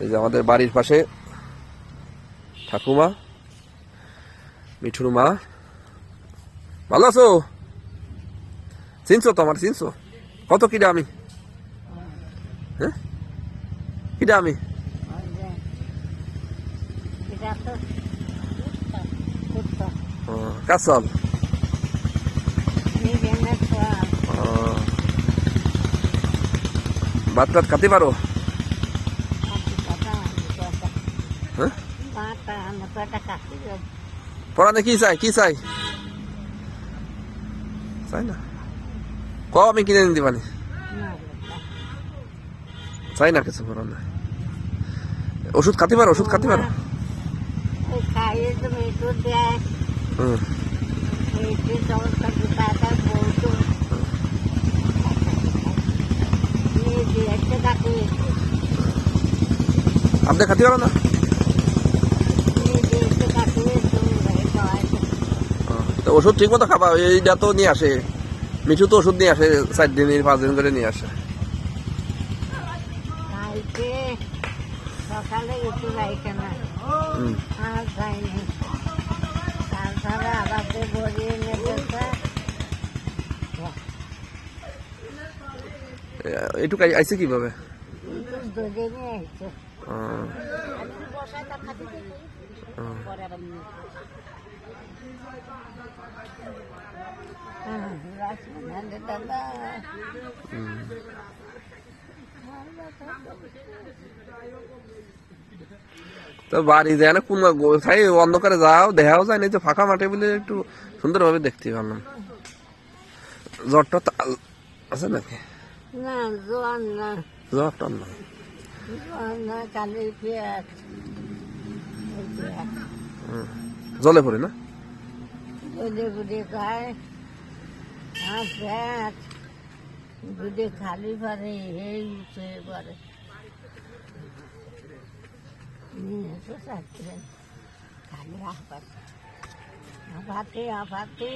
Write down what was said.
এই যে আমাদের বাড়ির পাশে ঠাকুমা, মিঠুর মা। ভালো আছো? চিনছো তো আমার? চিনছো? কত কিটা আমি? হ্যাঁ, কিটা আমি? কাঁচাল। ভাত টাত খাতে পারো? হ্যাঁ, পড়ানে কি চাই? কি চাই? চাই না, ক আমি কিনে নিতে পারি। চাই না কিছু পড়ানে। ওষুধ খাতে পারো? ওষুধ খাতে পারো? আপনি খাতে পারো না? ওষুধ ঠিক মতো খাবা। এইটা তো নিয়ে আসে, মিঠু তো ওষুধ নিয়ে আসে 4 দিন 5 দিন করে নিয়ে আসে। সকালে একটু যাইছে না, আর যাইনি। তারপরে আবার বড়িয়ে নেবে। এইটুকু আইসে কিভাবে? দুধে নিয়ে আইছে। তো বাড়ি যায় না, কোন অন্ধকারে যাও দেখাও যায় না, যে ফাঁকা মাঠে বলে একটু সুন্দরভাবে দেখতে পারলাম। জ্বরটা আছে নাকি? না, জ্বর না। জ্বর টর না, জ্বর না, কালি পেঁয়াজ। জলে পড়ে না? দুধে বুধে খায়, আর পেঁয়াজ দুধে খালি পারে, এই উঠে পারে। খালি আপাতে আপাতে